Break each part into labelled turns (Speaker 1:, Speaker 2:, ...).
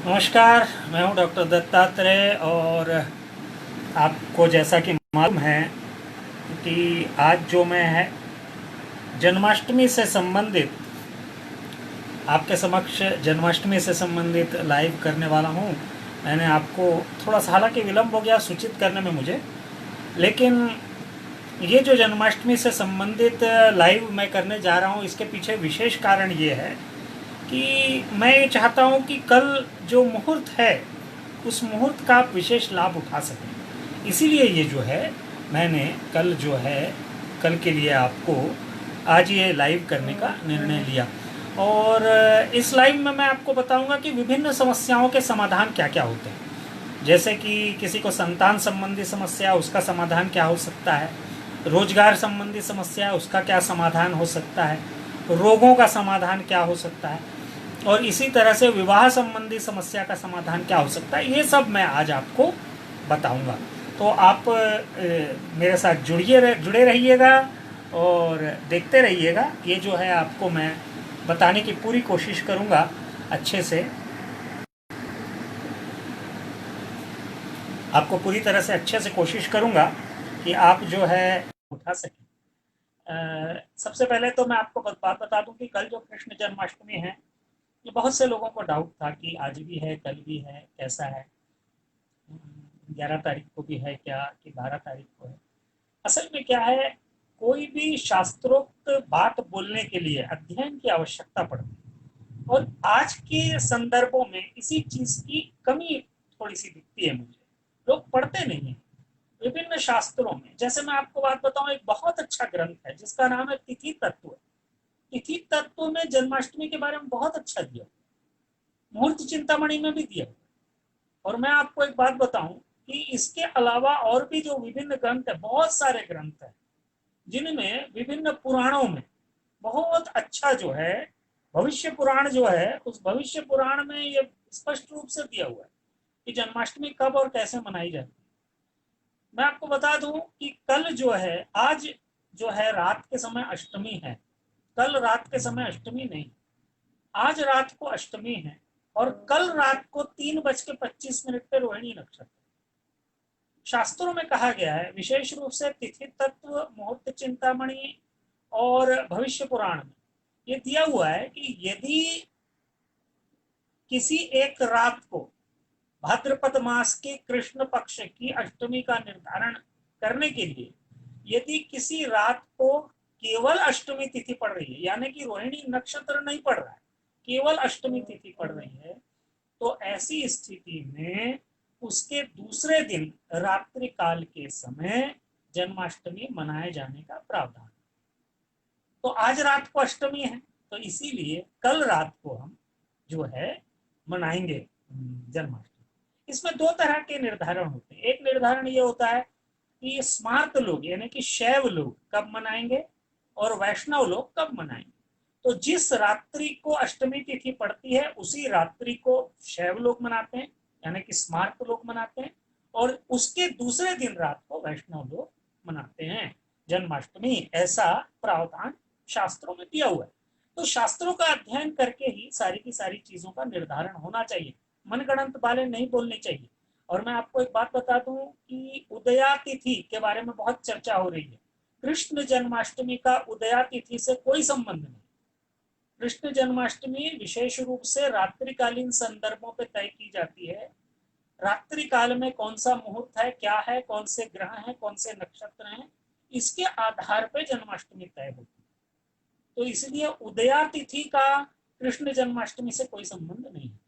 Speaker 1: नमस्कार। मैं हूं डॉक्टर दत्तात्रेय और आपको जैसा कि मालूम है कि आज जो मैं है जन्माष्टमी से संबंधित आपके समक्ष जन्माष्टमी से संबंधित लाइव करने वाला हूं। मैंने आपको थोड़ा सा हालांकि विलम्ब हो गया सूचित करने में मुझे, लेकिन ये जो जन्माष्टमी से संबंधित लाइव मैं करने जा रहा हूं इसके पीछे विशेष कारण ये है कि मैं ये चाहता हूं कि कल जो मुहूर्त है उस मुहूर्त का आप विशेष लाभ उठा सकें। इसीलिए ये जो है मैंने कल के लिए आपको आज ये लाइव करने का निर्णय लिया। और इस लाइव में मैं आपको बताऊंगा कि विभिन्न समस्याओं के समाधान क्या क्या होते हैं। जैसे कि किसी को संतान संबंधी समस्या, उसका समाधान क्या हो सकता है, रोजगार संबंधी समस्या, उसका क्या समाधान हो सकता है, रोगों का समाधान क्या हो सकता है, और इसी तरह से विवाह संबंधी समस्या का समाधान क्या हो सकता है, ये सब मैं आज आपको बताऊंगा। तो आप मेरे साथ जुड़े रहिएगा और देखते रहिएगा। ये जो है आपको मैं बताने की पूरी कोशिश करूंगा अच्छे से, आपको पूरी तरह से अच्छे से कोशिश करूंगा कि आप जो है उठा सकें। सबसे पहले तो मैं आपको बात बता दूं कि कल जो कृष्ण जन्माष्टमी है, ये बहुत से लोगों को डाउट था कि आज भी है, कल भी है, कैसा है, 11 तारीख को भी है क्या कि 12 तारीख को है। असल में क्या है, कोई भी शास्त्रोक्त बात बोलने के लिए अध्ययन की आवश्यकता पड़ती है, और आज के संदर्भों में इसी चीज की कमी थोड़ी सी दिखती है मुझे। लोग पढ़ते नहीं है विभिन्न शास्त्रों में। जैसे मैं आपको बात बताऊं, एक बहुत अच्छा ग्रंथ है जिसका नाम है तिथि तत्व। तिथि तत्व में जन्माष्टमी के बारे में बहुत अच्छा दिया, मुहूर्त चिंतामणि में भी दिया। और मैं आपको एक बात बताऊं कि इसके अलावा और भी जो विभिन्न ग्रंथ है, बहुत सारे ग्रंथ हैं जिनमें विभिन्न पुराणों में बहुत अच्छा जो है भविष्य पुराण जो है, उस भविष्य पुराण में ये स्पष्ट रूप से दिया हुआ है कि जन्माष्टमी कब और कैसे मनाई जाती है। मैं आपको बता दूं कि कल जो है, आज जो है रात के समय अष्टमी है। कल रात के समय अष्टमी नहीं, आज रात को अष्टमी है। और कल रात को 3:25 पे रोहिणी नक्षत्र। शास्त्रों में कहा गया है, विशेष रूप से तिथि तत्व, मुहूर्त चिंतामणि और भविष्य पुराण में ये दिया हुआ है कि यदि किसी एक रात को भाद्रपद मास के कृष्ण पक्ष की अष्टमी का निर्धारण करने के लिए यदि किसी रात को केवल अष्टमी तिथि पड़ रही है, यानी कि रोहिणी नक्षत्र नहीं पड़ रहा है, केवल अष्टमी तिथि पड़ रही है, तो ऐसी स्थिति में उसके दूसरे दिन रात्रि काल के समय जन्माष्टमी मनाए जाने का प्रावधान। तो आज रात को अष्टमी है, तो इसीलिए कल रात को हम जो है मनाएंगे जन्माष्टमी। इसमें दो तरह के निर्धारण होते हैं। एक निर्धारण ये होता है कि स्मार्त लोग यानी कि शैव लोग कब मनाएंगे और वैष्णव लोग कब मनाएंगे। तो जिस रात्रि को अष्टमी तिथि पड़ती है उसी रात्रि को शैव लोग मनाते हैं, यानी कि स्मार्त लोग मनाते हैं, और उसके दूसरे दिन रात को वैष्णव लोग मनाते हैं जन्माष्टमी। ऐसा प्रावधान शास्त्रों में दिया हुआ है। तो शास्त्रों का अध्ययन करके ही सारी की सारी चीजों का निर्धारण होना चाहिए, मनगढ़ंत बातें नहीं बोलनी चाहिए। और मैं आपको एक बात बता दूं कि उदया तिथि के बारे में बहुत चर्चा हो रही है। कृष्ण जन्माष्टमी का उदया तिथि से कोई संबंध नहीं। कृष्ण जन्माष्टमी विशेष रूप से रात्रिकालीन संदर्भों पर तय की जाती है। रात्रि काल में कौन सा मुहूर्त है, क्या है, कौन से ग्रह हैं, कौन से नक्षत्र हैं, इसके आधार पर जन्माष्टमी तय होती है। तो इसलिए उदया तिथि का कृष्ण जन्माष्टमी से कोई संबंध नहीं है।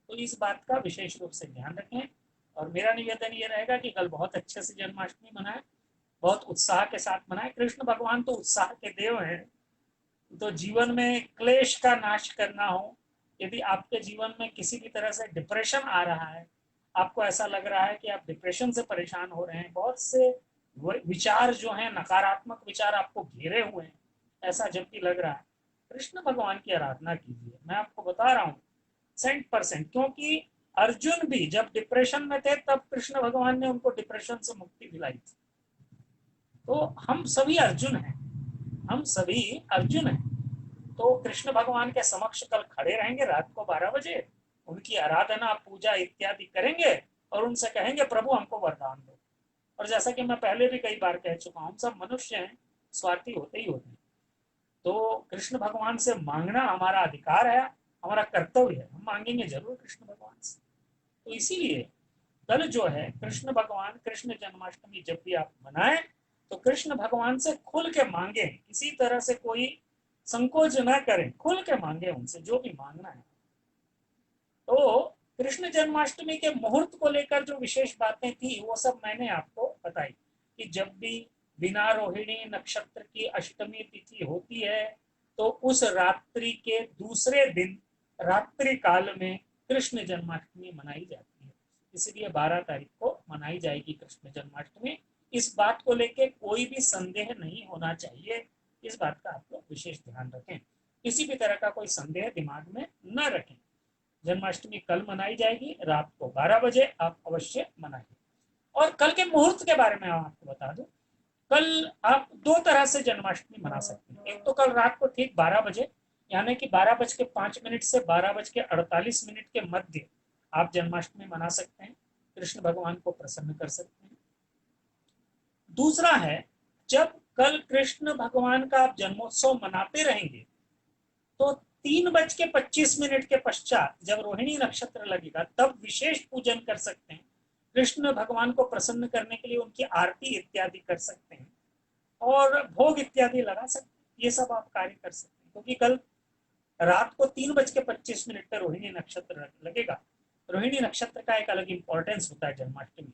Speaker 1: तो इस बात का विशेष रूप से ध्यान रखें। और मेरा निवेदन ये रहेगा कि कल बहुत अच्छे से जन्माष्टमी मनाए, बहुत उत्साह के साथ मनाए। कृष्ण भगवान तो उत्साह के देव हैं। तो जीवन में क्लेश का नाश करना हो, यदि आपके जीवन में किसी भी तरह से डिप्रेशन आ रहा है, आपको ऐसा लग रहा है कि आप डिप्रेशन से परेशान हो रहे हैं, बहुत से विचार जो हैं नकारात्मक विचार आपको घेरे हुए हैं, ऐसा जब भी लग रहा है, कृष्ण भगवान की आराधना कीजिए। मैं आपको बता रहा हूँ 100%, क्योंकि अर्जुन भी जब डिप्रेशन में थे तब कृष्ण भगवान ने उनको डिप्रेशन से मुक्ति दिलाई थी। तो हम सभी अर्जुन हैं, हम सभी अर्जुन हैं। तो कृष्ण भगवान के समक्ष कल खड़े रहेंगे रात को 12 बजे, उनकी आराधना पूजा इत्यादि करेंगे और उनसे कहेंगे प्रभु हमको वरदान दो। और जैसा कि मैं पहले भी कई बार कह चुका हूं, हम सब मनुष्य हैं, स्वार्थी होते ही होते हैं। तो कृष्ण भगवान से मांगना हमारा अधिकार है, हमारा कर्तव्य है, हम मांगेंगे जरूर कृष्ण भगवान से। तो इसीलिए कल जो है कृष्ण भगवान, कृष्ण जन्माष्टमी जब भी आप मनाएं तो कृष्ण भगवान से खुल के मांगे, किसी तरह से कोई संकोच न करें, खुल के मांगे उनसे जो भी मांगना है। तो कृष्ण जन्माष्टमी के मुहूर्त को लेकर जो विशेष बातें थी वो सब मैंने आपको बताई कि जब भी बिना रोहिणी नक्षत्र की अष्टमी तिथि होती है तो उस रात्रि के दूसरे दिन रात्रि काल में कृष्ण जन्माष्टमी मनाई जाती है। इसलिए 12 तारीख को मनाई जाएगी कृष्ण जन्माष्टमी। इस बात को लेकर कोई भी संदेह नहीं होना चाहिए, इस बात का आप लोग विशेष ध्यान रखें, किसी भी तरह का कोई संदेह दिमाग में न रखें। जन्माष्टमी कल मनाई जाएगी रात को 12 बजे, आप अवश्य मनाइए। और कल के मुहूर्त के बारे में आपको बता दूं, कल आप दो तरह से जन्माष्टमी मना सकते हैं। एक तो कल रात को ठीक 12 बजे, यानी कि 12:05 से 12:48 के मध्य आप जन्माष्टमी मना सकते हैं, कृष्ण भगवान को प्रसन्न कर सकते हैं। दूसरा है, जब कल कृष्ण भगवान का आप जन्मोत्सव मनाते रहेंगे तो 3:25 के पश्चात जब रोहिणी नक्षत्र लगेगा तब विशेष पूजन कर सकते हैं, कृष्ण भगवान को प्रसन्न करने के लिए उनकी आरती इत्यादि कर सकते हैं और भोग इत्यादि लगा सकते हैं। ये सब आप कार्य कर सकते हैं, क्योंकि कल रात को 3:25 पर रोहिणी नक्षत्र लगेगा। रोहिणी नक्षत्र का एक अलग इंपॉर्टेंस होता है जन्माष्टमी,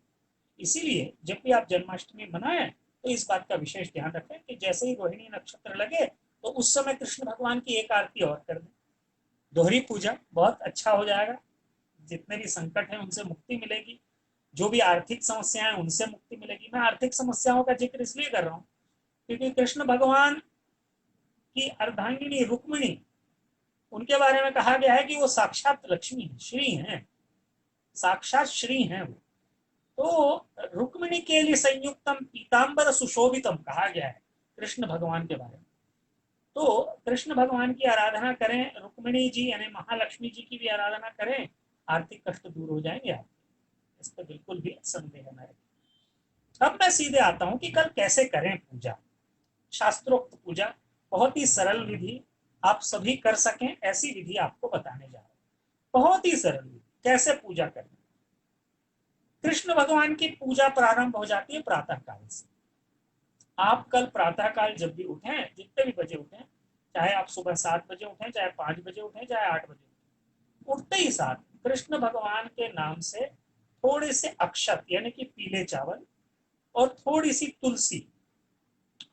Speaker 1: इसीलिए जब भी आप जन्माष्टमी मनाएं तो इस बात का विशेष ध्यान रखें कि जैसे ही रोहिणी नक्षत्र लगे तो उस समय कृष्ण भगवान की एक आरती और कर दें, दोहरी पूजा, बहुत अच्छा हो जाएगा। जितने भी संकट हैं उनसे मुक्ति मिलेगी, जो भी आर्थिक समस्याएं उनसे मुक्ति मिलेगी। मैं आर्थिक समस्याओं का जिक्र इसलिए कर रहा हूँ क्योंकि कृष्ण भगवान की अर्धांगिनी रुक्मिणी, उनके बारे में कहा गया है कि वो साक्षात लक्ष्मी है, श्री हैं, साक्षात श्री हैं वो। तो रुक्मिणी के लिए संयुक्तम पीतांबर सुशोभितम कहा गया है कृष्ण भगवान के बारे में। तो कृष्ण भगवान की आराधना करें, रुक्मिणी जी यानी महालक्ष्मी जी की भी आराधना करें, आर्थिक कष्ट दूर हो जाएंगे आपके, इस पर बिल्कुल भी संदेह न है। अब मैं सीधे आता हूं कि कल कैसे करें पूजा। शास्त्रोक्त पूजा, बहुत ही सरल विधि, आप सभी कर सकें ऐसी विधि आपको बताने जा रहा हूं। बहुत ही सरल विधि, कैसे पूजा करें। कृष्ण भगवान की पूजा प्रारंभ हो जाती है प्रातः काल से। आप कल प्रातः काल जब भी उठें, जितने भी बजे उठें, चाहे आप सुबह 7 बजे उठें, चाहे 5 बजे उठें, चाहे 8 बजे उठें, उठते ही साथ कृष्ण भगवान के नाम से थोड़े से अक्षत यानी कि पीले चावल और थोड़ी सी तुलसी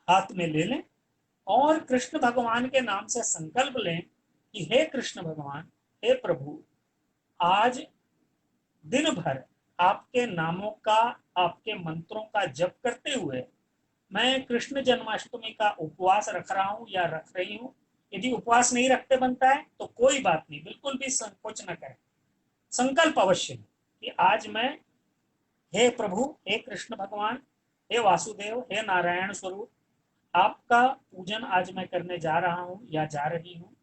Speaker 1: हाथ में ले लें और कृष्ण भगवान के नाम से संकल्प लें कि हे कृष्ण भगवान, हे प्रभु, आज दिन भर आपके नामों का, आपके मंत्रों का जप करते हुए मैं कृष्ण जन्माष्टमी का उपवास रख रहा हूं या रख रही हूं। यदि उपवास नहीं रखते बनता है तो कोई बात नहीं, बिल्कुल भी संकोच न करें, संकल्प अवश्य कि आज मैं, हे प्रभु, हे कृष्ण भगवान, हे वासुदेव, हे नारायण स्वरूप, आपका पूजन आज मैं करने जा रहा हूं या जा रही हूं।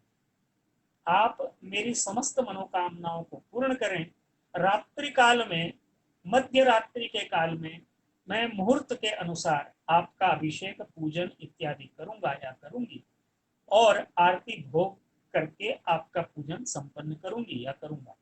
Speaker 1: आप मेरी समस्त मनोकामनाओं को पूर्ण करें। रात्रि काल में, मध्य रात्रि के काल में मैं मुहूर्त के अनुसार आपका अभिषेक पूजन इत्यादि करूंगा या करूंगी और आरती भोग करके आपका पूजन संपन्न करूंगी या करूंगा।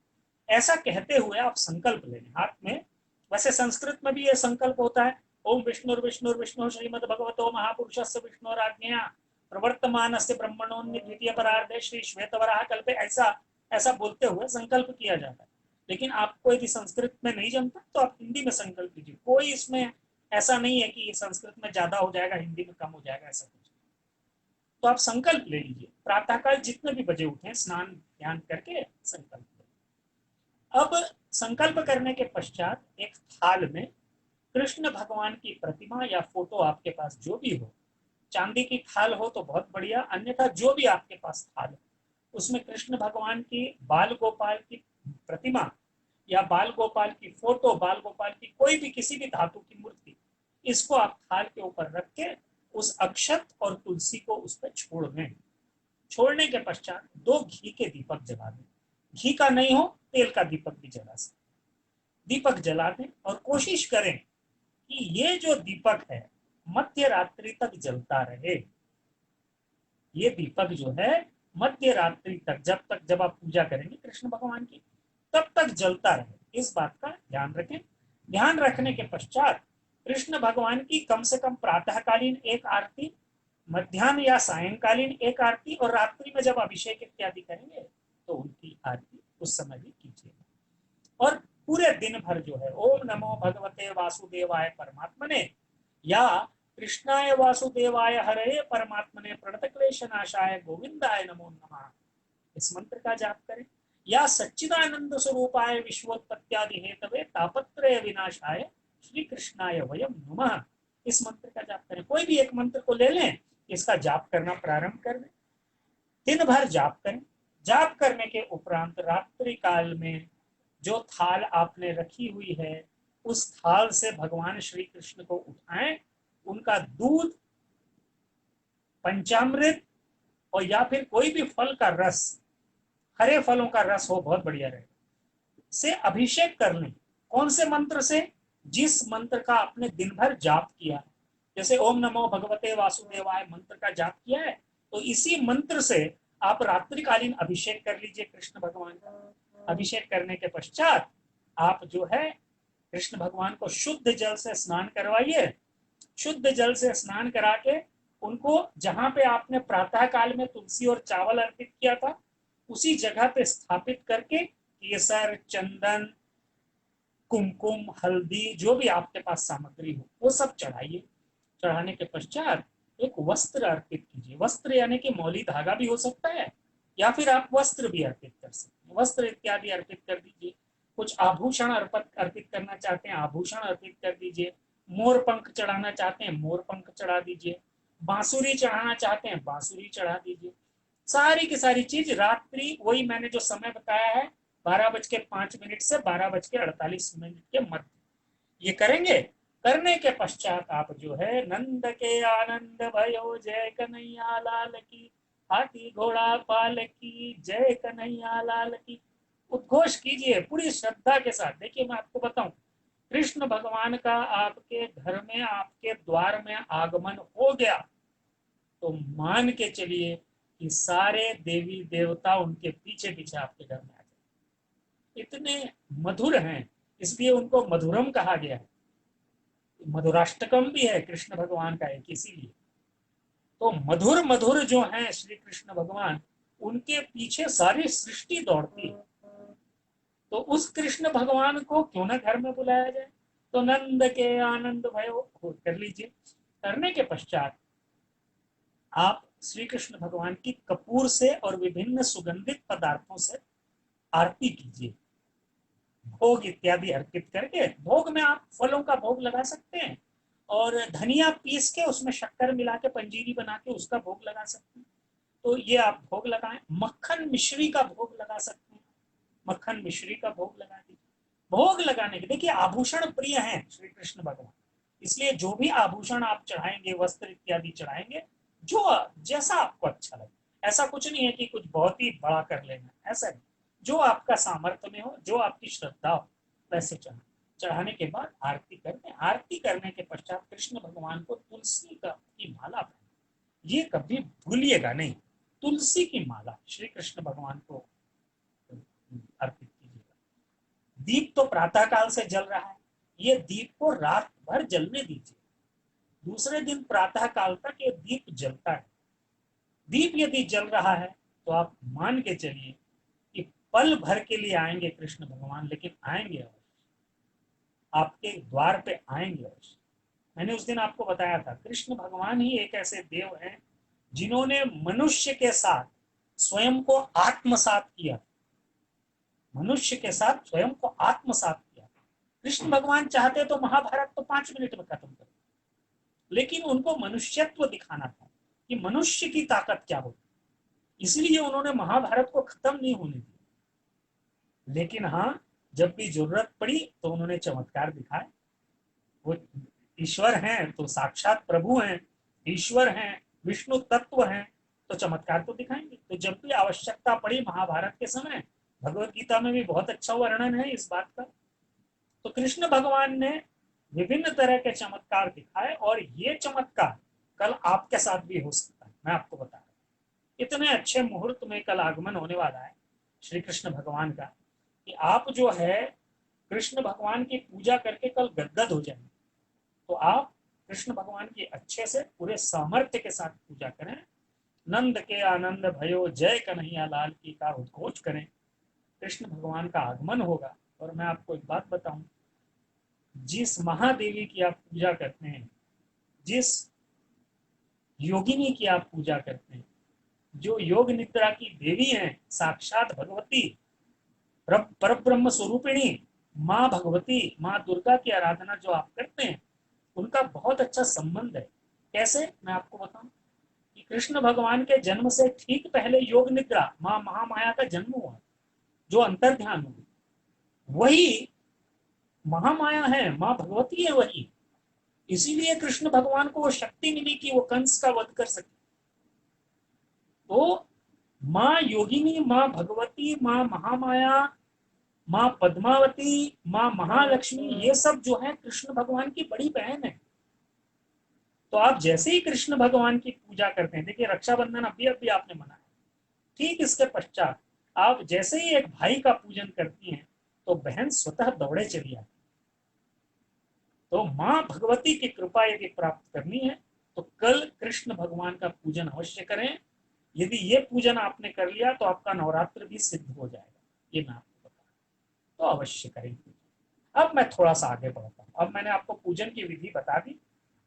Speaker 1: ऐसा कहते हुए आप संकल्प लें हाथ में। वैसे संस्कृत में भी यह संकल्प होता है, ओम विष्णु विष्णु विष्णु श्रीमद भगवतो महापुरुषस्य विष्णुराज्ञया प्रवर्तमानस्य ब्रह्मणोन्य द्वितीय परार्धे श्री श्वेतवराह कल्पे, ऐसा ऐसा बोलते हुए संकल्प किया जाता है। लेकिन आपको यदि संस्कृत में नहीं जमता तो आप हिंदी में संकल्प कीजिए, कोई इसमें ऐसा नहीं है कि संस्कृत में ज्यादा हो जाएगा हिंदी में कम हो जाएगा, ऐसा कुछ। तो आप संकल्प ले लीजिए, प्रातःकाल जितने भी बजे उठे स्नान ध्यान करके संकल्प ले। अब संकल्प करने के पश्चात एक थाल में कृष्ण भगवान की प्रतिमा या फोटो आपके पास जो भी हो, चांदी की थाल हो तो बहुत बढ़िया, अन्यथा जो भी आपके पास थाल हो उसमें कृष्ण भगवान की, बाल गोपाल की प्रतिमा या बाल गोपाल की फोटो, बाल गोपाल की कोई भी किसी भी धातु की मूर्ति, इसको आप थाल के ऊपर रख के उस अक्षत और तुलसी को उस पर छोड़ दें। छोड़ने के पश्चात 2 घी के दीपक जला दें। घी का नहीं हो तेल का दीपक भी जला सकते, दीपक जला दें और कोशिश करें कि ये जो दीपक है मध्य रात्रि तक जलता रहे। ये दीपक जो है मध्य रात्रि तक, जब आप पूजा करेंगे कृष्ण भगवान की, तब तक जलता रहे, इस बात का ध्यान रखें। ध्यान रखने के पश्चात कृष्ण भगवान की कम से कम प्रातःकालीन एक आरती, मध्याह्न या सायंकालीन एक आरती, और रात्रि में जब अभिषेक इत्यादि करेंगे तो उनकी आरती उस समय भी कीजिए। और पूरे दिन भर जो है ओम नमो भगवते वासुदेवाय परमात्मने या कृष्णाय वासुदेवाय हरे परमात्मने प्रणत क्लेश नाशाय गोविंदाय नमो नमः, इस मंत्र का जाप करें, या सच्चिदानंद स्वरूपाय विश्वोत्पत्त्यादि हेतवे तापत्रय विनाशाय श्री कृष्णाय वयम नमः, इस मंत्र का जाप करें। कोई भी एक मंत्र को ले लें, इसका जाप करना प्रारंभ कर दें, दिन भर जाप करें। जाप करने के उपरांत रात्रि काल में जो थाल आपने रखी हुई है उस थाल से भगवान श्री कृष्ण को उठाएं, उनका दूध, पंचामृत और या फिर कोई भी फल का रस, हरे फलों का रस हो बहुत बढ़िया रहेगा, से अभिषेक कर लें। कौन से मंत्र से? जिस मंत्र का आपने दिन भर जाप किया, जैसे ओम नमो भगवते वासुदेवाय मंत्र का जाप किया है तो इसी मंत्र से आप रात्रिकालीन अभिषेक कर लीजिए कृष्ण भगवान का। अभिषेक करने के पश्चात आप जो है कृष्ण भगवान को शुद्ध जल से स्नान करवाइए। शुद्ध जल से स्नान करा के उनको जहां पे आपने प्रातः काल में तुलसी और चावल अर्पित किया था उसी जगह पे स्थापित करके केसर, चंदन, कुमकुम, हल्दी, जो भी आपके पास सामग्री हो वो सब चढ़ाइए। चढ़ाने के पश्चात एक वस्त्र अर्पित कीजिए। वस्त्र यानी कि मौली धागा भी हो सकता है या फिर आप वस्त्र भी अर्पित कर सकते हैं, वस्त्र इत्यादि अर्पित कर दीजिए। कुछ आभूषण अर्पित करना चाहते हैं आभूषण अर्पित कर दीजिए। मोर पंख चढ़ाना चाहते हैं मोर पंख चढ़ा दीजिए। बांसुरी चढ़ाना चाहते हैं बांसुरी चढ़ा दीजिए। सारी की सारी चीज रात्रि, वही मैंने जो समय बताया है 12:05 से 12:48 के मध्य ये करेंगे। करने के पश्चात आप जो है नंद के आनंद भयो जय कन्हैया लाल की, हाथी घोड़ा पाल की जय कन्हैया लाल की, उद्घोष कीजिए पूरी श्रद्धा के साथ। देखिए मैं आपको बताऊं, कृष्ण भगवान का आपके घर में, आपके द्वार में आगमन हो गया तो मान के चलिए कि सारे देवी देवता उनके पीछे पीछे आपके घर में आ जाए। इतने मधुर हैं, इसलिए उनको मधुरम कहा गया है। मधुराष्टकम भी है कृष्ण भगवान का एक, इसीलिए तो मधुर मधुर जो हैं श्री कृष्ण भगवान, उनके पीछे सारी सृष्टि दौड़ती है। तो उस कृष्ण भगवान को क्यों ना घर में बुलाया जाए। तो नंद के आनंद भयो कर लीजिए। करने के पश्चात आप श्री कृष्ण भगवान की कपूर से और विभिन्न सुगंधित पदार्थों से आरती कीजिए। भोग इत्यादि अर्पित करके, भोग में आप फलों का भोग लगा सकते हैं और धनिया पीस के उसमें शक्कर मिला के पंजीरी बना के उसका भोग लगा सकते हैं। तो ये आप भोग लगाएं। मक्खन मिश्री का भोग लगा सकते हैं, मक्खन मिश्री का भोग लगा दीजिए। भोग लगाने के, देखिए आभूषण प्रिय हैं श्री कृष्ण भगवान, इसलिए जो भी आभूषण आप चढ़ाएंगे, वस्त्र इत्यादि चढ़ाएंगे, जो जैसा आपको अच्छा लगे। ऐसा कुछ नहीं है कि कुछ बहुत ही बड़ा कर लेना, ऐसा नहीं। जो आपका सामर्थ्य में हो, जो आपकी श्रद्धा हो वैसे चढ़ा। चढ़ाने के बाद आरती करते, आरती करने के पश्चात कृष्ण भगवान को तुलसी की माला पहनाएं। ये कभी भूलिएगा नहीं, तुलसी की माला श्री कृष्ण भगवान को अर्पित कीजिएगा। दीप तो प्रातः काल से जल रहा है, ये दीप को रात भर जलने दीजिए। दूसरे दिन प्रातः काल तक ये दीप जलता है। दीप यदि जल रहा है तो आप मान के चलिए कि पल भर के लिए आएंगे कृष्ण भगवान, लेकिन आएंगे अवश्य, आपके द्वार पे आएंगे अवश्य। मैंने उस दिन आपको बताया था कृष्ण भगवान ही एक ऐसे देव हैं जिन्होंने मनुष्य के साथ स्वयं को आत्मसात किया। मनुष्य के साथ स्वयं को आत्मसात किया। कृष्ण भगवान चाहते तो महाभारत तो 5 मिनट में खत्म कर, लेकिन उनको मनुष्यत्व दिखाना था कि मनुष्य की ताकत क्या होती, इसलिए उन्होंने महाभारत को खत्म नहीं होने दिया। लेकिन हाँ, जब भी जरूरत पड़ी तो उन्होंने चमत्कार दिखाए। वो ईश्वर हैं तो साक्षात प्रभु हैं, ईश्वर हैं, विष्णु तत्व हैं, तो चमत्कार तो दिखाएंगे। तो जब भी आवश्यकता पड़ी महाभारत के समय, भगवत गीता में भी बहुत अच्छा वर्णन है इस बात का। तो कृष्ण भगवान ने विभिन्न तरह के चमत्कार दिखाए, और ये चमत्कार कल आपके साथ भी हो सकता है। मैं आपको बता रहा हूँ, इतने अच्छे मुहूर्त में कल आगमन होने वाला है श्री कृष्ण भगवान का कि आप जो है कृष्ण भगवान की पूजा करके कल गदगद हो जाएंगे। तो आप कृष्ण भगवान की अच्छे से पूरे सामर्थ्य के साथ पूजा करें। नंद के आनंद भयो जय कन्हैया लाल की का उद्घोष करें। कृष्ण भगवान का आगमन होगा। और मैं आपको एक बात बताऊं, जिस महादेवी की आप पूजा करते हैं, जिस योगिनी की आप पूजा करते हैं, जो योग निद्रा की देवी हैं, साक्षात भगवती परब्रह्म स्वरूपिणी माँ भगवती, माँ दुर्गा की आराधना जो आप करते हैं, उनका बहुत अच्छा संबंध है। कैसे, मैं आपको बताऊं कि कृष्ण भगवान के जन्म से ठीक पहले योग निद्रा माँ महामाया का जन्म हुआ, जो अंतर ध्यान हुई, वही महामाया है, माँ भगवती है वही। इसीलिए कृष्ण भगवान को वो शक्ति मिली कि वो कंस का वध कर सके। तो माँ योगिनी, माँ भगवती, माँ महामाया, माँ पद्मावती, माँ महालक्ष्मी, ये सब जो है कृष्ण भगवान की बड़ी बहन है। तो आप जैसे ही कृष्ण भगवान की पूजा करते हैं, देखिए रक्षाबंधन अभी अभी आपने मनाया, ठीक इसके पश्चात आप जैसे ही एक भाई का पूजन करती हैं तो बहन स्वतः दौड़े चली आती। तो माँ भगवती की कृपा यदि प्राप्त करनी है तो कल कृष्ण भगवान का पूजन अवश्य करें। यदि ये पूजन आपने कर लिया तो आपका नवरात्र भी सिद्ध हो जाएगा, ये मैं आपको बता, तो अवश्य करेंगे। अब मैं थोड़ा सा आगे बढ़ता हूँ। अब मैंने आपको पूजन की विधि बता दी।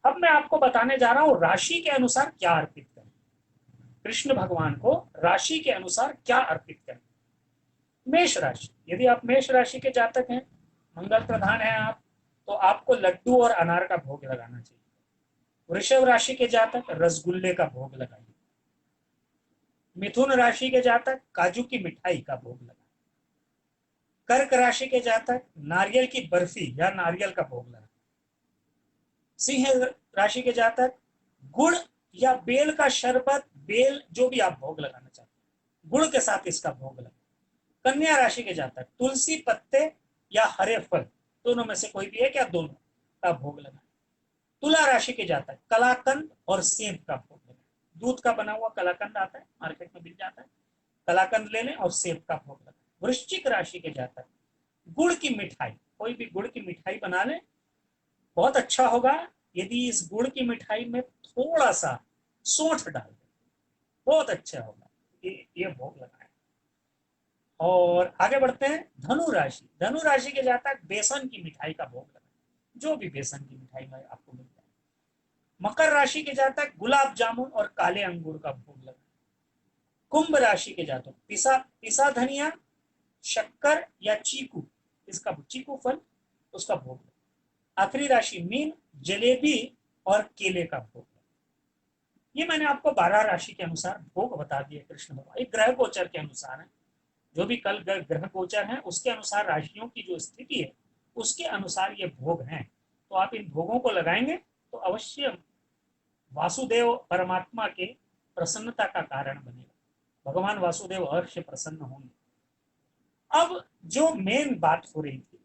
Speaker 1: अब मैं आपको बताने जा रहा हूँ राशि के अनुसार क्या अर्पित करें। कृष्ण भगवान को राशि के अनुसार क्या अर्पित करें। मेष राशि, यदि आप मेष राशि के जातक हैं, मंगल प्रधान है आप, तो आपको लड्डू और अनार का भोग लगाना चाहिए। वृषभ राशि के जातक रसगुल्ले का भोग लगाइए। मिथुन राशि के जातक काजू की मिठाई का भोग लगाए। कर्क राशि के जातक नारियल की बर्फी या नारियल का भोग लगाए। सिंह राशि के जातक गुड़ या बेल का शरबत, बेल जो भी आप भोग लगाना चाहते हैं, गुड़ के साथ इसका भोग लगाए। कन्या राशि के जातक तुलसी पत्ते या हरे फल, दोनों में से कोई भी एक या दोनों का भोग लगाए। तुला राशि के जातक कलाकंद और सेब का भोग लगाए। दूध का बना हुआ कलाकंद आता है, मार्केट में मिल जाता है, कलाकंद ले लें और सेब का भोग लगाए। वृश्चिक राशि के जातक गुड़ की मिठाई, कोई भी गुड़ की मिठाई बना लें, बहुत अच्छा होगा यदि इस गुड़ की मिठाई में थोड़ा सा सौंठ डाल दें, बहुत अच्छा होगा। ये भोग लगाए। और आगे बढ़ते हैं, धनु राशि। धनु राशि के जातक बेसन की मिठाई का भोग लगाए, जो भी बेसन की मिठाई में आपको मिल जाए। मकर राशि के जातक गुलाब जामुन और काले अंगूर का भोग लगाए। कुंभ राशि के जातक पिसा पिसा धनिया, शक्कर या चीकू, इसका चीकू फल, उसका भोग लगाए। आखिरी राशि मीन, जलेबी और केले का भोग। ये मैंने आपको 12 राशि के अनुसार भोग बता दिए कृष्ण भगवान, एक ग्रह गोचर के अनुसार है। जो भी कल ग्रह गोचर है उसके अनुसार राशियों की जो स्थिति है उसके अनुसार ये भोग हैं। तो आप इन भोगों को लगाएंगे तो अवश्य वासुदेव परमात्मा के प्रसन्नता का कारण बनेगा। भगवान वासुदेव हर्ष प्रसन्न होंगे। अब जो मेन बात हो रही थी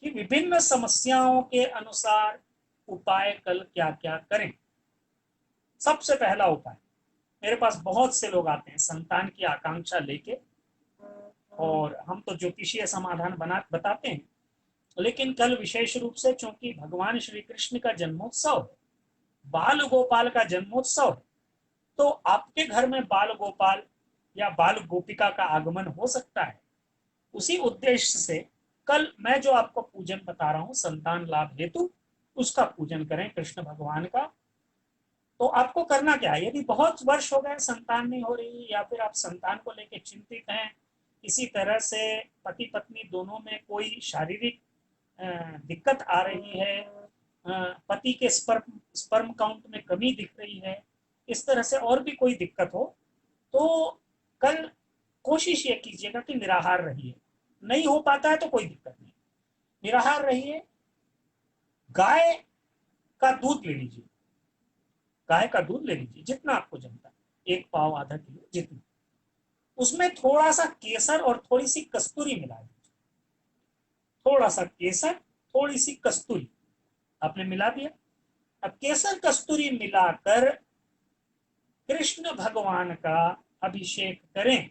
Speaker 1: कि विभिन्न समस्याओं के अनुसार उपाय कल क्या क्या करें। सबसे पहला उपाय, मेरे पास बहुत से लोग आते हैं संतान की आकांक्षा लेके, और हम तो ज्योतिषीय समाधान बताते हैं, लेकिन कल विशेष रूप से चूंकि भगवान श्री कृष्ण का जन्मोत्सव, बाल गोपाल का जन्मोत्सव, तो आपके घर में बाल गोपाल या बाल गोपिका का आगमन हो सकता है। उसी उद्देश्य से कल मैं जो आपको पूजन बता रहा हूं संतान लाभ हेतु, उसका पूजन करें कृष्ण भगवान का। तो आपको करना क्या है, यदि बहुत वर्ष हो गए संतान नहीं हो रही, या फिर आप संतान को लेकर चिंतित हैं, किसी तरह से पति पत्नी दोनों में कोई शारीरिक दिक्कत आ रही है, पति के स्पर्म काउंट में कमी दिख रही है, इस तरह से और भी कोई दिक्कत हो, तो कल कोशिश ये कीजिएगा कि निराहार रहिए। नहीं हो पाता है तो कोई दिक्कत नहीं, निराहार रहिए। गाय का दूध ले लीजिए, गाय का दूध ले लीजिए जितना आपको जमता है, 1 पाव आधा किलो जितना। उसमें थोड़ा सा केसर और थोड़ी सी कस्तूरी मिला दीजिए। थोड़ा सा केसर, थोड़ी सी कस्तूरी आपने मिला दिया। अब केसर कस्तूरी मिलाकर कृष्ण भगवान का अभिषेक करें।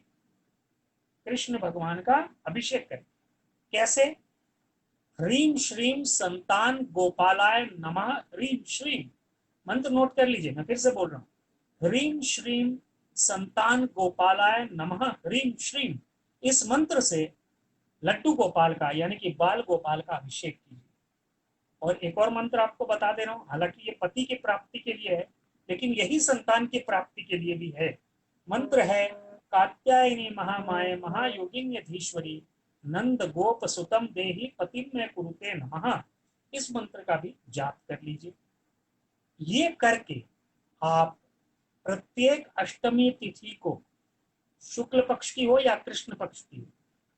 Speaker 1: कृष्ण भगवान का अभिषेक करें। कैसे? ह्रीम श्रीम संतान गोपालाय नमः। ह्रीम श्रीम मंत्र नोट कर लीजिए, मैं फिर से बोल रहा हूं। ह्रीम श्रीम संतान गोपालाय नमः। ह्रीम श्रीम, इस मंत्र से लड्डू गोपाल का यानी कि बाल गोपाल का अभिषेक कीजिए। और एक और मंत्र आपको बता दे रहा हूं, हालांकि ये पति की प्राप्ति के लिए है, लेकिन यही संतान की प्राप्ति के लिए भी है। मंत्र है कात्यायनी महामाये महायोगिन्यधीश्वरी नंद गोप सुतम देहि पतिम में कुरुते नमः। इस मंत्र का भी जाप कर लीजिए। ये करके आप प्रत्येक अष्टमी तिथि को, शुक्ल पक्ष की हो या कृष्ण पक्ष की हो,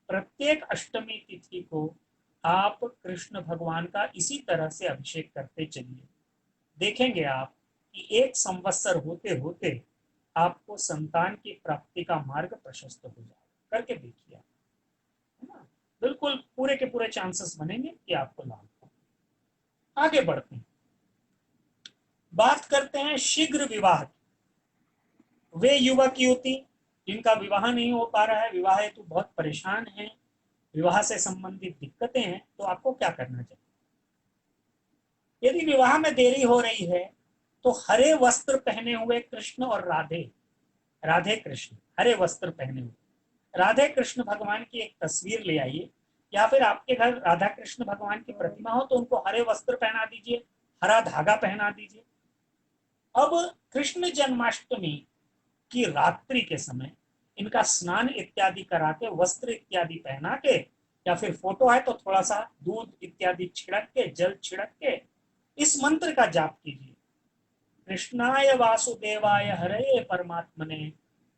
Speaker 1: प्रत्येक अष्टमी तिथि को आप कृष्ण भगवान का इसी तरह से अभिषेक करते चलिए। देखेंगे आप कि 1 संवत्सर होते होते आपको संतान की प्राप्ति का मार्ग प्रशस्त हो जाएगा। करके देखिए, है ना? बिल्कुल पूरे के पूरे चांसेस बनेंगे कि आपको लाभ हो। आगे बढ़ते हैं, बात करते हैं शीघ्र विवाह की। वे युवक युवती जिनका विवाह नहीं हो पा रहा है, विवाह हेतु बहुत परेशान है, विवाह से संबंधित दिक्कतें हैं, तो आपको क्या करना चाहिए? यदि विवाह में देरी हो रही है तो हरे वस्त्र पहने हुए कृष्ण और राधे, राधे कृष्ण हरे वस्त्र पहने हुए राधे कृष्ण भगवान की एक तस्वीर ले आइए, या फिर आपके घर राधा कृष्ण भगवान की प्रतिमा हो तो उनको हरे वस्त्र पहना दीजिए, हरा धागा पहना दीजिए। अब कृष्ण जन्माष्टमी की रात्रि के समय इनका स्नान इत्यादि करा के, वस्त्र इत्यादि पहना के, या फिर फोटो है तो थोड़ा सा दूध इत्यादि छिड़क के, जल छिड़क के इस मंत्र का जाप कीजिए। कृष्णाय वासुदेवाय हरे परमात्मने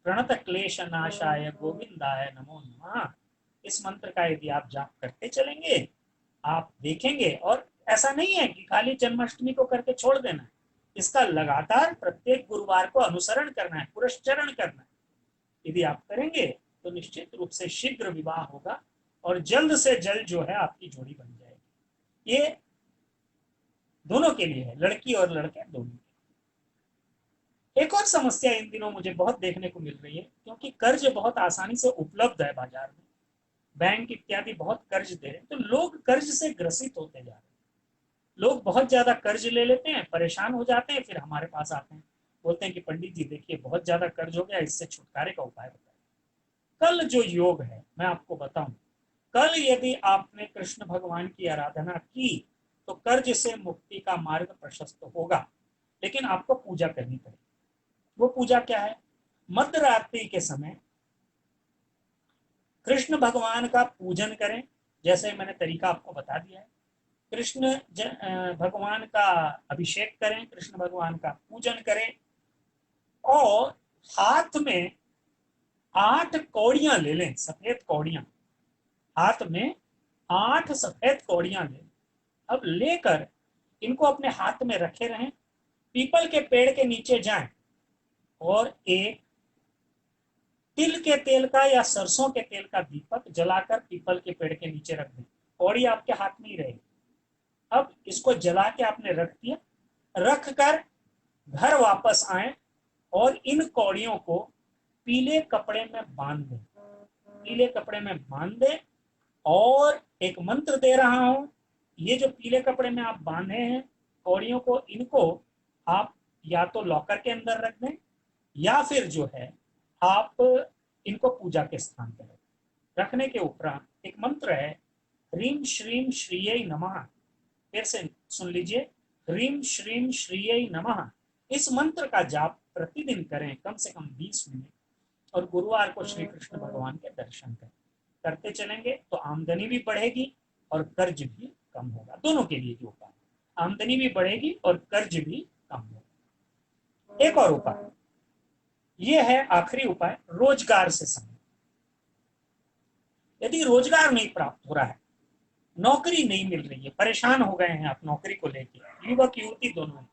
Speaker 1: प्रणत क्लेश नाशाय गोविंदाय नमो नमः। इस मंत्र का यदि आप जाप करते चलेंगे, आप देखेंगे, और ऐसा नहीं है कि खाली जन्माष्टमी को करके छोड़ देना है, इसका लगातार प्रत्येक गुरुवार को अनुसरण करना है, पुरस्चरण करना है। यदि आप करेंगे तो निश्चित रूप से शीघ्र विवाह होगा और जल्द से जल्द जो है आपकी जोड़ी बन जाएगी। ये दोनों के लिए है, लड़की और लड़के दोनों। एक और समस्या इन दिनों मुझे बहुत देखने को मिल रही है, क्योंकि कर्ज बहुत आसानी से उपलब्ध है बाजार में, बैंक इत्यादि बहुत कर्ज दे रहे हैं, तो लोग कर्ज से ग्रसित होते जा रहे हैं। लोग बहुत ज्यादा कर्ज ले लेते हैं, परेशान हो जाते हैं, फिर हमारे पास आते हैं, बोलते हैं कि पंडित जी देखिए बहुत ज्यादा कर्ज हो गया, इससे छुटकारे का उपाय बताइए। कल जो योग है मैं आपको बताऊं, कल यदि आपने कृष्ण भगवान की आराधना की तो कर्ज से मुक्ति का मार्ग प्रशस्त होगा, लेकिन आपको पूजा करनी पड़ेगी। वो पूजा क्या है? मध्य रात्रि के समय कृष्ण भगवान का पूजन करें, जैसे मैंने तरीका आपको बता दिया है। कृष्ण भगवान का अभिषेक करें, कृष्ण भगवान का पूजन करें, और हाथ में 8 कौड़ियां ले लें, सफेद कौड़ियां। हाथ में 8 सफेद कौड़ियां लें। अब लेकर इनको अपने हाथ में रखे रहें, पीपल के पेड़ के नीचे जाएं और एक तिल के तेल का या सरसों के तेल का दीपक जलाकर पीपल के पेड़ के नीचे रख दें। कौड़ी आपके हाथ में ही रहेगी। अब इसको जला के आपने रख दिया, रख कर घर वापस आए और इन कौड़ियों को पीले कपड़े में बांध दें। पीले कपड़े में बांध दें, और एक मंत्र दे रहा हूं, ये जो पीले कपड़े में आप बांधे हैं कौड़ियों को, इनको आप या तो लॉकर के अंदर रख दें, या फिर जो है आप इनको पूजा के स्थान पर रखने के उपरांत एक मंत्र है, ह्रीम श्रीम श्रीयै नमः। फिर से सुन लीजिए, ह्रीम श्रीम श्रीयै नमः। इस मंत्र का जाप प्रतिदिन करें, कम से कम 20 मिनट, और गुरुवार को श्री कृष्ण भगवान के दर्शन करें। करते चलेंगे तो आमदनी भी बढ़ेगी और कर्ज भी कम होगा। दोनों के लिए जो उपाय, आमदनी भी बढ़ेगी और कर्ज भी कम होगा। एक और उपाय, ये है आखिरी उपाय, रोजगार से संबंधित। यदि रोजगार नहीं प्राप्त हो रहा है, नौकरी नहीं मिल रही है, परेशान हो गए हैं आप नौकरी को लेके, युवक युवती दोनों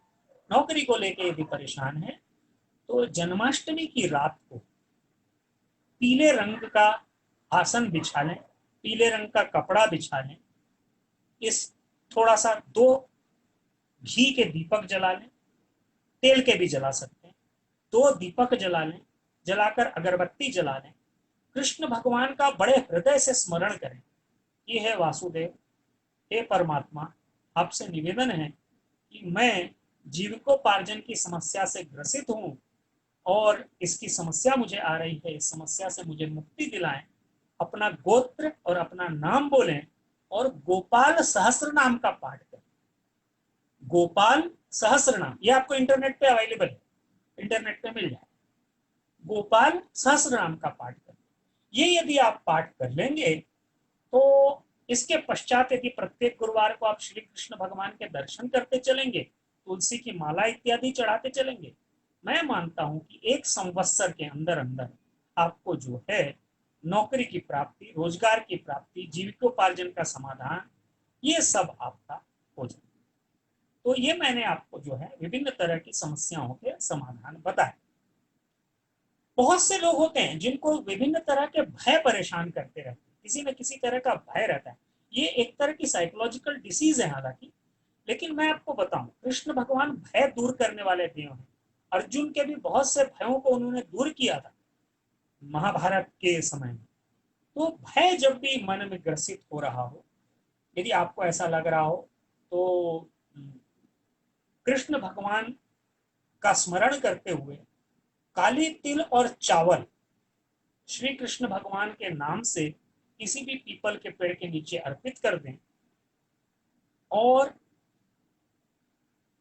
Speaker 1: नौकरी को लेके यदि परेशान है, तो जन्माष्टमी की रात को पीले रंग का आसन बिछा लें, पीले रंग का कपड़ा बिछा लें, इस थोड़ा सा 2 घी के दीपक जला लें, तेल के भी जला सकते हैं, 2 दीपक जला लें, जलाकर अगरबत्ती जला लें, कृष्ण भगवान का बड़े हृदय से स्मरण करें कि हे वासुदेव, हे परमात्मा, आपसे निवेदन है कि मैं जीविकोपार्जन की समस्या से ग्रसित हूं और इसकी समस्या मुझे आ रही है, इस समस्या से मुझे मुक्ति दिलाएं। अपना गोत्र और अपना नाम बोलें और गोपाल सहस्त्र नाम का पाठ करें। गोपाल सहस्त्र नाम, ये आपको इंटरनेट पे अवेलेबल है, इंटरनेट पे मिल जाए। गोपाल सहस्त्र नाम का पाठ करें। ये यदि आप पाठ कर लेंगे तो इसके पश्चात यदि प्रत्येक गुरुवार को आप श्री कृष्ण भगवान के दर्शन करते चलेंगे, तुलसी की माला इत्यादि चढ़ाते चलेंगे, मैं मानता हूं कि 1 संवत्सर के अंदर अंदर आपको जो है नौकरी की प्राप्ति, रोजगार की प्राप्ति, जीविकोपार्जन का समाधान, ये सब आपका हो जाए। तो ये मैंने आपको जो है विभिन्न तरह की समस्याओं के समाधान बताए। बहुत से लोग होते हैं जिनको विभिन्न तरह के भय परेशान करते रहते हैं, किसी न किसी तरह का भय रहता है। ये एक तरह की साइकोलॉजिकल डिसीज है हालांकि, लेकिन मैं आपको बताऊं, कृष्ण भगवान भय दूर करने वाले देव हैं। अर्जुन के भी बहुत से भयों को उन्होंने दूर किया था महाभारत के समय में। तो भय जब भी मन में ग्रसित हो रहा हो, यदि आपको ऐसा लग रहा हो, तो कृष्ण भगवान का स्मरण करते हुए काली तिल और चावल श्री कृष्ण भगवान के नाम से किसी भी पीपल के पेड़ के नीचे अर्पित कर दें और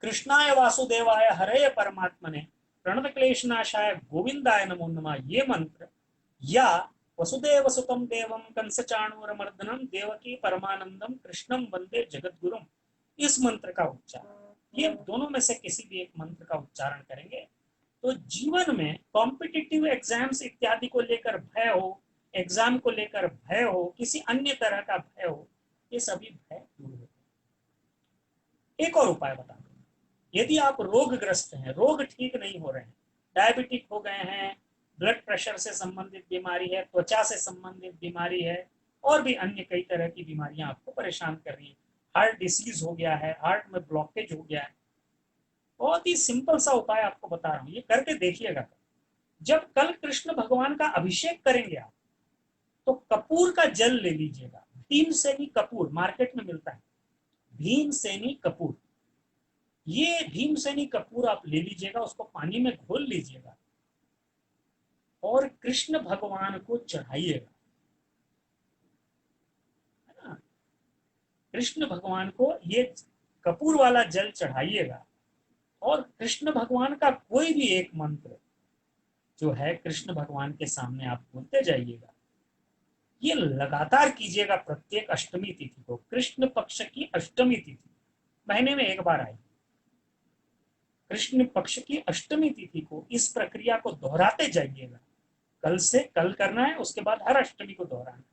Speaker 1: कृष्णाय वासुदेवाय हरे परमात्मने प्रणत क्लेशनाशाय गोविंदाय नमो नमः, ये मंत्र, या वसुदेव सुतम देवम कंस चाणूर मर्दनम देवकी परमानंदम कृष्णम वंदे जगतगुरुम, इस मंत्र का उच्चारण, ये दोनों में से किसी भी एक मंत्र का उच्चारण करेंगे तो जीवन में कॉम्पिटिटिव एग्जाम्स इत्यादि को लेकर भय हो, एग्जाम को लेकर भय हो, किसी अन्य तरह का भय हो, ये सभी भय दूर होते। एक और उपाय बता दो, यदि आप रोगग्रस्त हैं, रोग ठीक नहीं हो रहे हैं, डायबिटिक हो गए हैं, ब्लड प्रेशर से संबंधित बीमारी है, त्वचा से संबंधित बीमारी है, और भी अन्य कई तरह की बीमारियां आपको परेशान कर रही हैं, हार्ट डिसीज हो गया है, हार्ट में ब्लॉकेज हो गया है, बहुत ही सिंपल सा उपाय आपको बता रहा हूं, ये करके देखिएगा। जब कल कृष्ण भगवान का अभिषेक करेंगे आप, तो कपूर का जल ले लीजिएगा, भीमसेनी कपूर मार्केट में मिलता है, भीमसेनी कपूर, ये भीमसेनी कपूर आप ले लीजिएगा, उसको पानी में घोल लीजिएगा और कृष्ण भगवान को चढ़ाइएगा, है ना। कृष्ण भगवान को ये कपूर वाला जल चढ़ाइएगा और कृष्ण भगवान का कोई भी एक मंत्र जो है कृष्ण भगवान के सामने आप बोलते जाइएगा। ये लगातार कीजिएगा प्रत्येक अष्टमी तिथि को, कृष्ण पक्ष की अष्टमी तिथि महीने में एक बार आई, कृष्ण पक्ष की अष्टमी तिथि को इस प्रक्रिया को दोहराते जाइएगा। कल से कल करना है, उसके बाद हर अष्टमी को दोहराना,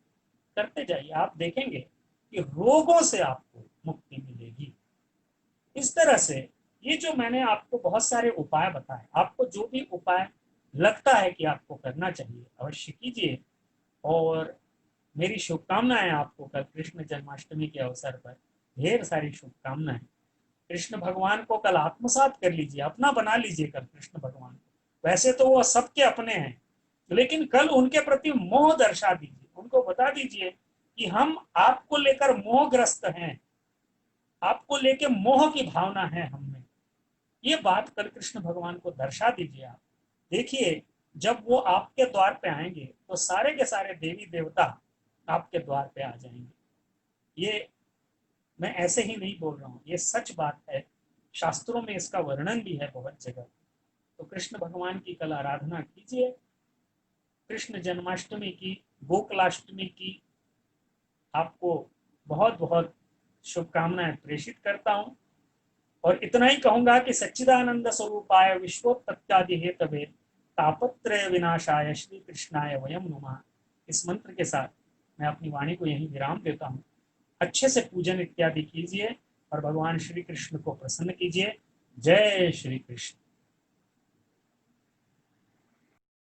Speaker 1: करते जाइए, आप देखेंगे कि रोगों से आपको मुक्ति मिलेगी। इस तरह से ये जो मैंने आपको बहुत सारे उपाय बताए, आपको जो भी उपाय लगता है कि आपको करना चाहिए अवश्य कीजिए। और मेरी शुभकामनाएं आपको कल कृष्ण जन्माष्टमी के अवसर पर, ढेर सारी शुभकामनाएं। कृष्ण भगवान को कल आत्मसात कर लीजिए, अपना बना लीजिए कल कृष्ण भगवान को। वैसे तो वो सबके अपने हैं, लेकिन कल उनके प्रति मोह दर्शा दीजिए, उनको बता दीजिए कि हम आपको लेकर मोहग्रस्त हैं, आपको लेकर मोह की भावना है हम में। ये बात कल कृष्ण भगवान को दर्शा दीजिए आप। देखिए जब वो आपके द्वार पे आएंगे तो सारे के सारे देवी देवता आपके द्वार पे आ जाएंगे। ये मैं ऐसे ही नहीं बोल रहा हूँ, ये सच बात है, शास्त्रों में इसका वर्णन भी है बहुत जगह। तो कृष्ण भगवान की कल आराधना कीजिए, कृष्ण जन्माष्टमी की, गोकुलाष्टमी की आपको बहुत बहुत शुभकामनाएं प्रेषित करता हूं। और इतना ही कहूंगा कि सच्चिदानंद स्वरूपाय विश्वोत्पत्त्यादि हेतवे तापत्रय विनाशाय श्री कृष्णाय वयम नुमा, इस मंत्र के साथ मैं अपनी वाणी को यहीं विराम देता हूँ। अच्छे से पूजन इत्यादि कीजिए और भगवान श्री कृष्ण को प्रसन्न कीजिए। जय श्री कृष्ण।